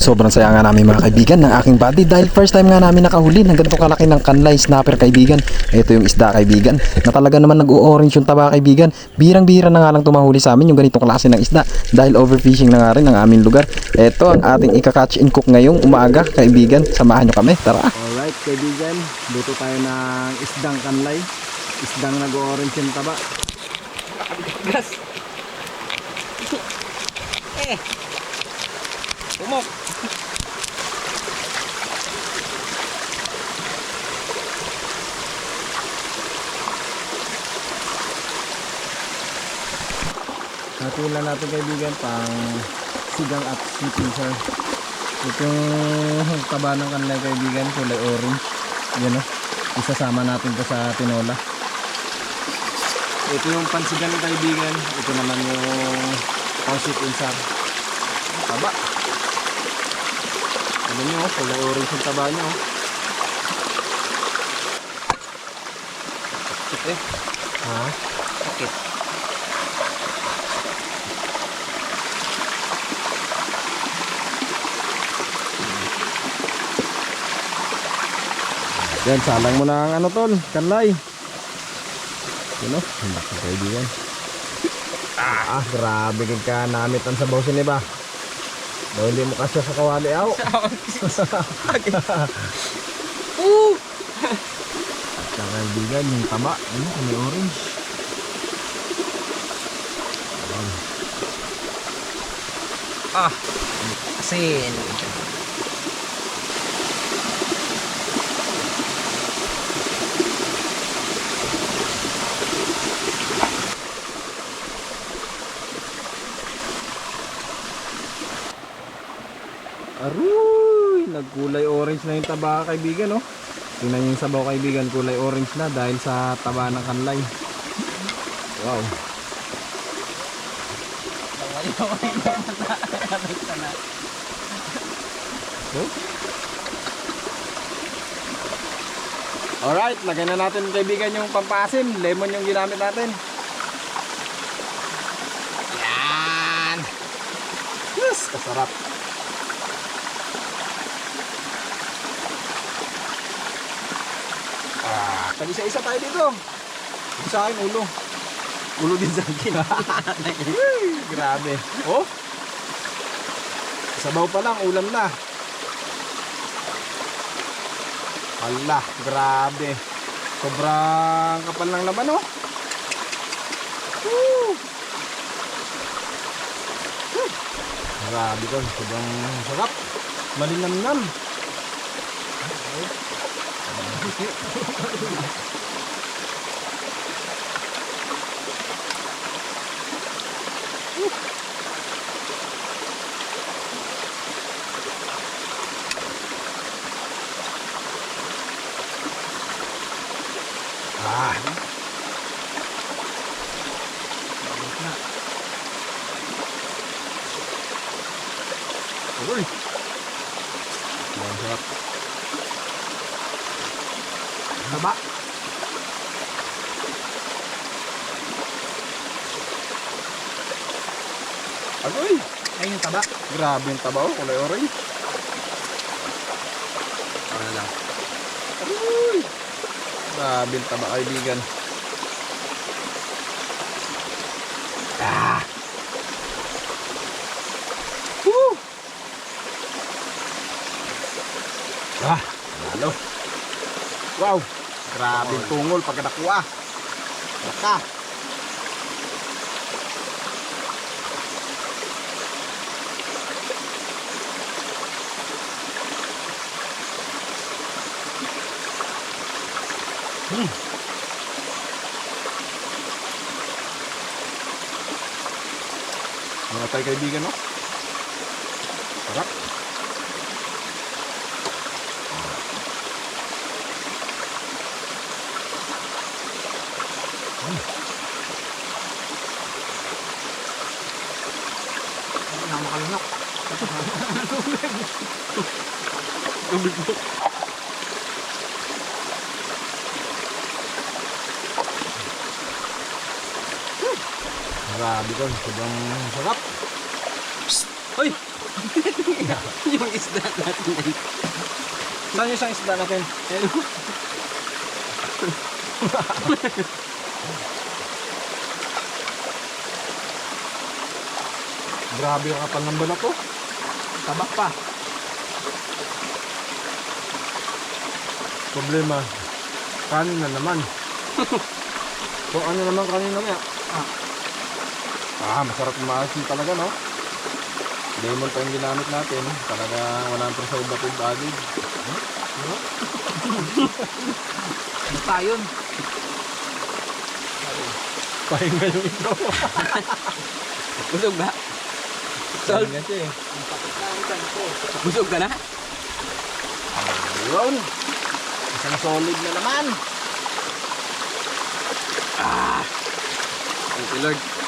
Sobrang saya nga namin mga kaibigan ng aking buddy dahil first time nga namin nakahuli ng ganito kalaki ng kanlay snapper kaibigan. Ito yung isda kaibigan na talaga naman nag-o-orange yung taba kaibigan. Birang-bira na nga lang tumahuli sa amin yung ganitong klase ng isda dahil overfishing na nga rin ang aming lugar. Ito ang ating ika-catch and cook ngayong umaga kaibigan. Samahan nyo kami, tara! Alright kaibigan, luto tayo ng isdang kanlay. Isdang nag-o-orange yung taba. Gas. Umok. Hatiin lang natin kaibigan pang sigang at sweet and sour. Ito yung taba ng kanlay kaibigan, kulay orange. Yan o, isasama natin to sa tinola. Ito yung pansigan kaibigan. Ito naman yung pang sweet and sour. Taba. Ano nyo, kulay orange yung taba nyo. Sakit. Ha? Sakit. Yan, salang mo na ang ano tol, kanlay. Ano? Hindi ko kaibigan. Grabe ka namit ang sabaw sin iba. Daw hindi mo kasya sa kawali aw. At ang kaibigan, yung taba, ano, may orange. Asin. Aruy, nagkulay orange na yung taba kaibigan, oh. Tingnan yung sabaw kaibigan, kulay orange na dahil sa taba ng kanlay. Wow. Oh. Alright, lagay na natin kaibigan yung pampasim. Lemon yung ginamit natin. Yan. Yes, kasarap. Tag-isa-isa tayo dito. Ito sa akin, ulo. Ulo din sa akin. Grabe. Oh. Sabaw pa lang, ulam na. Hala, grabe. Sobrang kapal ng laman, oh. Woo! Grabe ko, sobrang sarap. Malinamnam. Uy. Sarap. Taba. Agoy! Ay, yung taba. Grabe yung taba, oh, kulay orange. Ano lang. Agoy! Grabe yung taba, kaibigan. Woo! Lalo. Wow! Grabe yung tungol pagkadakuha. Baka. Mga tayo kaibigan, no? Sarap. Hindi na makalunok. Tubig mo. Grabe ko, sobrang sarap. Hoy! Yung isda natin ay. Saan yung isang isda natin? Grabe yung kapal ng balat ko. Tabak pa. Problema. Kanin na naman. Kung ano naman kanin naman. Masarap yung maasin talaga, no? Lemon pa yung ginamit natin. Talaga 100% batid added. Basta yun. Pahinga yung ito. Busog ba? Sol, Pahinga siya eh. busog ka na? Ayun. Isang solid na naman. Thank you Lord.